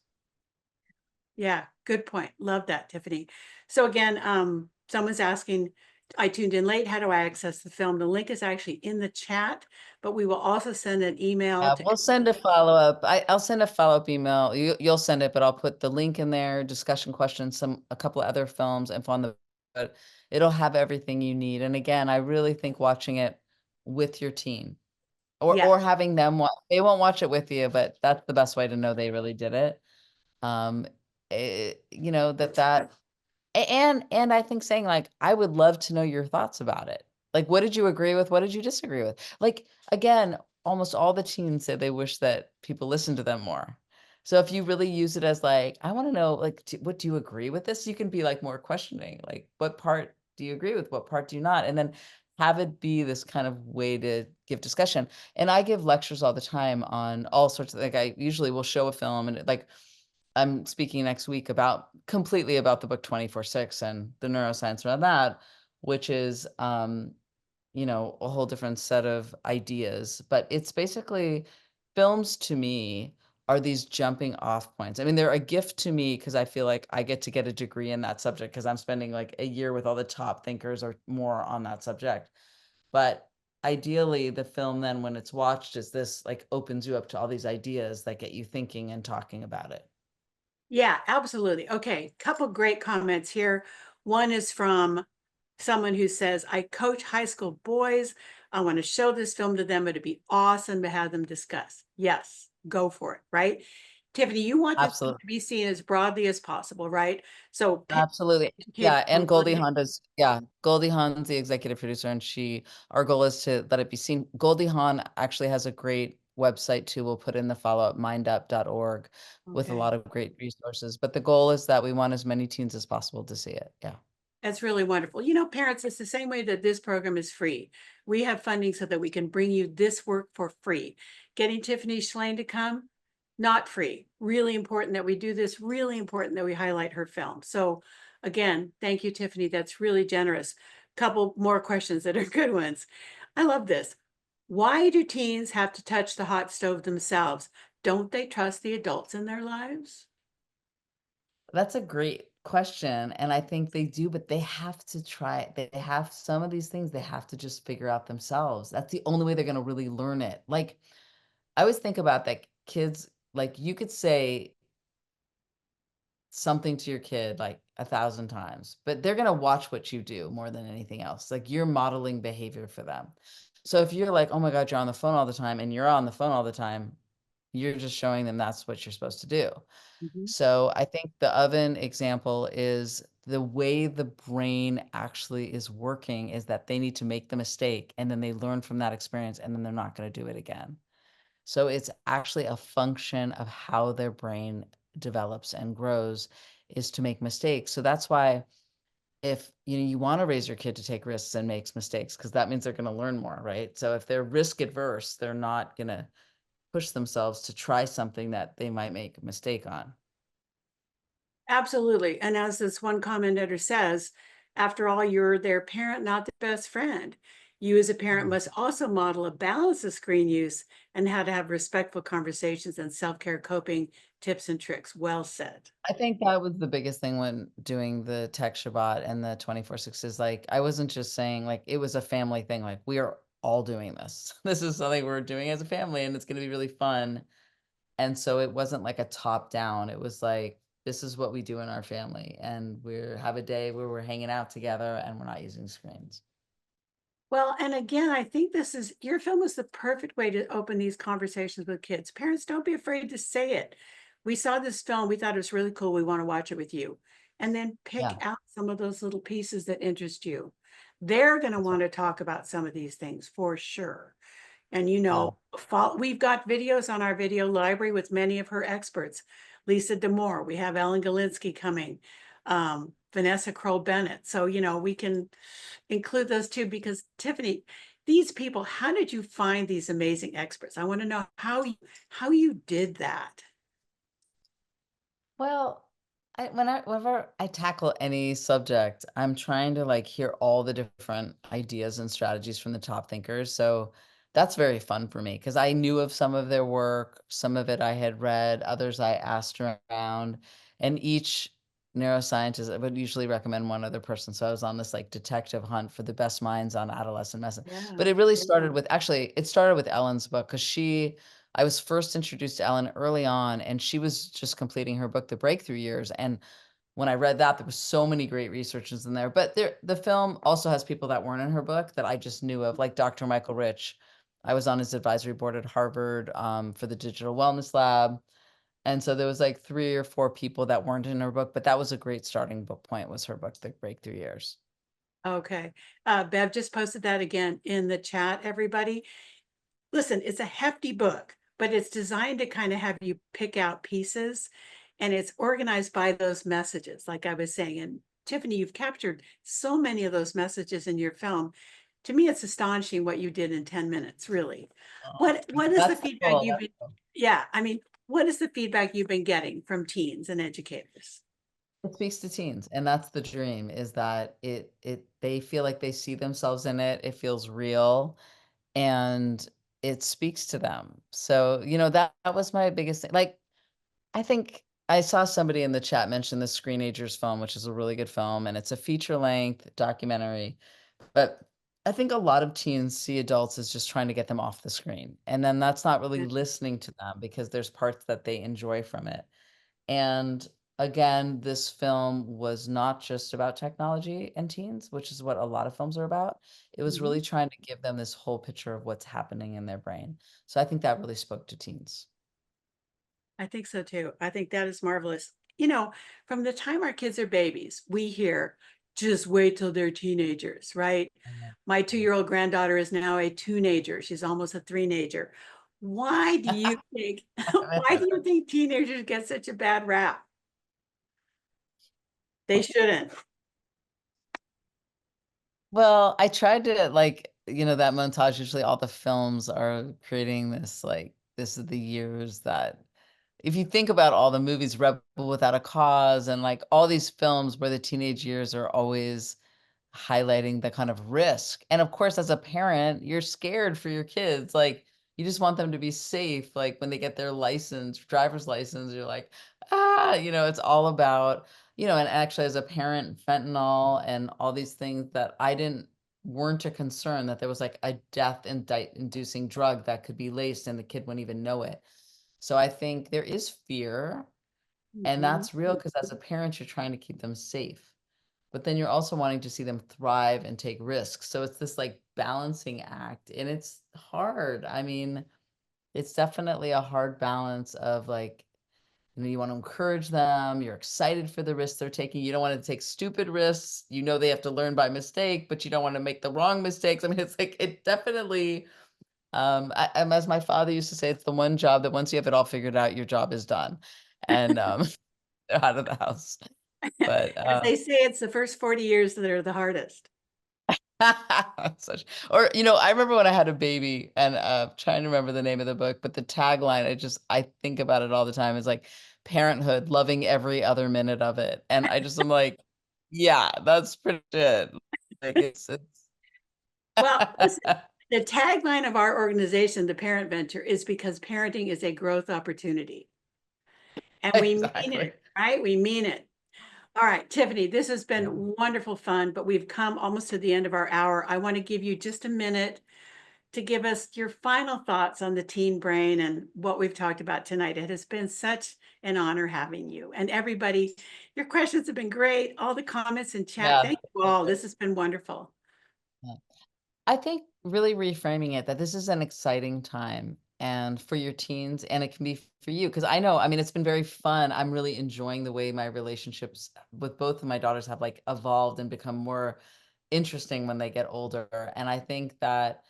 Yeah, good point. Love that, Tiffany. So again, someone's asking, I tuned in late. How do I access the film? The link is actually in the chat, but we will also send an email Yeah, to. we'll send a follow-up. I'll send a follow-up email. You'll send it, but I'll put the link in there, discussion questions, a couple of other films, info on but it'll have everything you need. And again, I really think watching it with your team or having them watch, they won't watch it with you, but that's the best way to know they really did it. you know, and I think saying like, I would love to know your thoughts about it. Like, what did you agree with? What did you disagree with? Like, again, almost all the teens say they wish that people listen to them more. So if you really use it as like, I want to know, like, what do you agree with this? You can be like more questioning, like, what part do you agree with? What part do you not? And then have it be this kind of way to give discussion. And I give lectures all the time on all sorts of, like, I usually will show a film and like, I'm speaking next week about completely about the book 24/6 and the neuroscience around that, which is, you know, a whole different set of ideas. But it's basically films to me are these jumping off points. I mean, they're a gift to me because I feel like I get to get a degree in that subject because I'm spending like a year with all the top thinkers or more on that subject. But ideally, the film then, when it's watched, is this like opens you up to all these ideas that get you thinking and talking about it. Yeah, absolutely. Okay, couple great comments here. One is from someone who says, I coach high school boys. I want to show this film to them. It'd be awesome to have them discuss. Yes, go for it, right? Tiffany, you want this film Absolutely. to be seen as broadly as possible, right? So Absolutely. kids Yeah, and from Goldie learning. Hawn does, yeah, Goldie Hawn's the executive producer, and our goal is to let it be seen. Goldie Hawn actually has a great website too. We'll put in the follow-up, mindup.org, with a Okay. lot of great resources. But the goal is that we want as many teens as possible to see it. Yeah. That's really wonderful. You know, parents, it's the same way that this program is free. We have funding so that we can bring you this work for free. Getting Tiffany Shlain to come, not free. Really important that we do this, really important that we highlight her film. So again, thank you, Tiffany. That's really generous. Couple more questions that are good ones. I love this. Why do teens have to touch the hot stove themselves? Don't they trust the adults in their lives? That's a great question. And I think they do, but they have to try it. They have some of these things they have to just figure out themselves. That's the only way they're going to really learn it. Like, I always think about that kids, like, you could say something to your kid like 1,000 times, but they're going to watch what you do more than anything else. Like, you're modeling behavior for them. So if you're like, oh my God, you're on the phone all the time and you're on the phone all the time, you're just showing them that's what you're supposed to do. Mhm. So I think the oven example is the way the brain actually is working is that they need to make the mistake and then they learn from that experience and then they're not going to do it again. So it's actually a function of how their brain develops and grows is to make mistakes. So that's why if you want to raise your kid to take risks and makes mistakes, because that means they're going to learn more, right? So if they're risk adverse, they're not going to push themselves to try something that they might make a mistake on. Absolutely. And as this one commentator says, after all, you're their parent, not their best friend. You as a parent must also model a balance of screen use and how to have respectful conversations and self-care coping tips and tricks. Well said. I think that was the biggest thing when doing the Tech Shabbat and the 24/6 is like, I wasn't just saying like it was a family thing. Like, we are all doing this. This is something we're doing as a family and it's going to be really fun. And so it wasn't like a top down. It was like, this is what we do in our family. And we have a day where we're hanging out together and we're not using screens. Well, and again, I think your film is the perfect way to open these conversations with kids. Parents, don't be afraid to say it. We saw this film, we thought it was really cool. We want to watch it with you. And then pick Yeah. out some of those little pieces that interest you. They're going to That's want right. to talk about some of these things for sure. And Yeah. we've got videos on our video library with many of her experts. Lisa Demore, we have Ellen Galinsky coming, Vanessa Kroll Bennett. So, we can include those too, because Tiffany, these people, how did you find these amazing experts? I want to know how you did that. Well, whenever I tackle any subject, I'm trying to like hear all the different ideas and strategies from the top thinkers. So that's very fun for me because I knew of some of their work, some of it I had read, others I asked around, and each neuroscientist I would usually recommend one other person. So I was on this like detective hunt for the best minds on adolescent medicine. Yeah. But it really started with it started with Ellen's book because I was first introduced to Ellen early on, and she was just completing her book, The Breakthrough Years. And when I read that, there was so many great researchers in there. But the film also has people that weren't in her book that I just knew of, like Dr. Michael Rich. I was on his advisory board at Harvard for the Digital Wellness Lab. And so there was like 3 or 4 people that weren't in her book, but that was a great starting book point, was her book, The Breakthrough Years. Okay. Bev just posted that again in the chat, everybody. Listen, it's a hefty book, but it's designed to kind of have you pick out pieces, and it's organized by those messages, like I was saying. And Tiffany, you've captured so many of those messages in your film. To me, it's astonishing what you did in 10 minutes, really. What is the That's feedback cool. you've been, yeah, I mean, what is the feedback you've been getting from teens and educators? It speaks to teens, and that's the dream, is that they feel like they see themselves in it. It feels real, and it speaks to them. So, that was my biggest thing. Like, I think I saw somebody in the chat mention the Screenagers film, which is a really good film, and it's a feature-length documentary. But I think a lot of teens see adults as just trying to get them off the screen, and then that's not really listening to them, because there's parts that they enjoy from it. And again, this film was not just about technology and teens, which is what a lot of films are about. It was really trying to give them this whole picture of what's happening in their brain. So I think that really spoke to teens. I think so too. I think that is marvelous. From the time our kids are babies, we hear, just wait till they're teenagers, right? My 2-year-old granddaughter is now a teenager. She's almost a three-nager. Why do you think, why do you think teenagers get such a bad rap? They shouldn't. Well, I tried to that montage, usually all the films are creating this, like, this is the years that, if you think about all the movies, Rebel Without a Cause, and like all these films where the teenage years are always highlighting the kind of risk. And of course, as a parent, you're scared for your kids. Like, you just want them to be safe. Like, when they get their license, driver's license, you're like, it's all about, and actually, as a parent, fentanyl and all these things that weren't a concern, that there was like a death inducing drug that could be laced and the kid wouldn't even know it. So I think there is fear, and that's real, because as a parent, you're trying to keep them safe, but then you're also wanting to see them thrive and take risks. So it's this like balancing act, and it's hard. I mean, it's definitely a hard balance of, like, you want to encourage them, you're excited for the risks they're taking. You don't want to take stupid risks. They have to learn by mistake, but you don't want to make the wrong mistakes. I mean, it's like, it definitely, as my father used to say, it's the one job that once you have it all figured out, your job is done. And they're out of the house. But As they say, it's the first 40 years that are the hardest. I remember when I had a baby, and trying to remember the name of the book, but the tagline, I think about it all the time, is like, parenthood, loving every other minute of it. And I'm like, yeah, that's pretty it. Like, it's Well, listen, the tagline of our organization, the Parent Venture, is because parenting is a growth opportunity. And we mean it, right? We mean it. All right, Tiffany, this has been wonderful fun, but we've come almost to the end of our hour. I want to give you just a minute to give us your final thoughts on the teen brain and what we've talked about tonight. It has been such an honor having you. And everybody, your questions have been great. All the comments in chat. Yeah. Thank you all. This has been wonderful. I think really reframing it, that this is an exciting time and for your teens, and it can be for you, because I know, I mean, it's been very fun. I'm really enjoying the way my relationships with both of my daughters have like evolved and become more interesting when they get older. And I think that,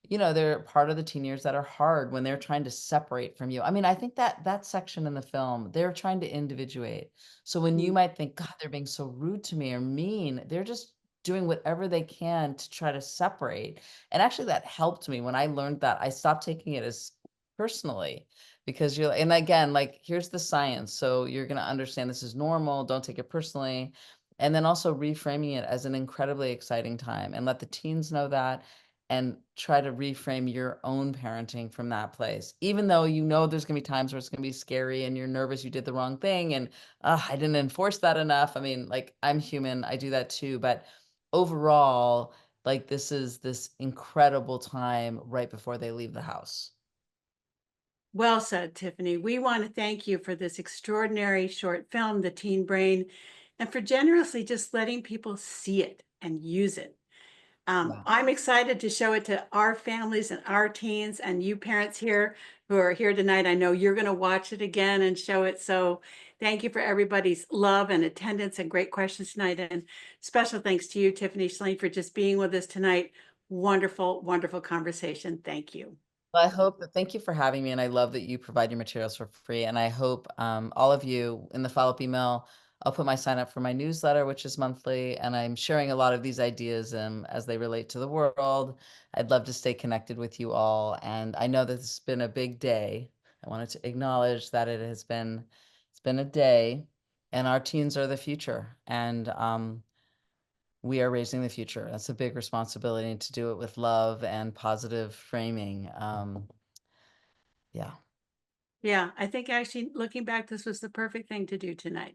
they're part of the teen years that are hard, when they're trying to separate from you. I mean, I think that section in the film, they're trying to individuate. So when you might think, God, they're being so rude to me or mean, they're just doing whatever they can to try to separate. And actually, that helped me. When I learned that, I stopped taking it as personally, because and again, like, here's the science. So you're going to understand this is normal. Don't take it personally. And then also reframing it as an incredibly exciting time, and let the teens know that, and try to reframe your own parenting from that place. Even though there's going to be times where it's going to be scary and you're nervous you did the wrong thing, and I didn't enforce that enough. I mean, like, I'm human, I do that too. But overall, like, this is this incredible time right before they leave the house. Well said, Tiffany. We want to thank you for this extraordinary short film, The Teen Brain, and for generously just letting people see it and use it. Yeah. I'm excited to show it to our families and our teens and you parents here who are here tonight. I know you're going to watch it again and show it. So thank you for everybody's love and attendance and great questions tonight. And special thanks to you, Tiffany Shlain, for just being with us tonight. Wonderful, wonderful conversation. Thank you. Well, I hope that, thank you for having me, and I love that you provide your materials for free. And I hope all of you in the follow-up email, I'll put my sign up for my newsletter, which is monthly, and I'm sharing a lot of these ideas as they relate to the world. I'd love to stay connected with you all, and I know that this has been a big day. I wanted to acknowledge that it's been a day, and our teens are the future, and we are raising the future. That's a big responsibility, to do it with love and positive framing. Yeah. Yeah, I think actually looking back, this was the perfect thing to do tonight.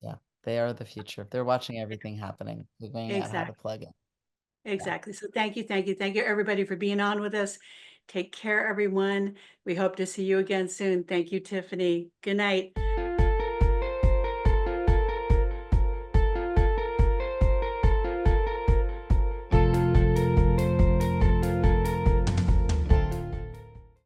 Yeah, they are the future. They're watching everything happening, figuring out how to Exactly. plug in. Exactly. So thank you, thank you, thank you, everybody, for being on with us. Take care, everyone. We hope to see you again soon. Thank you, Tiffany. Good night.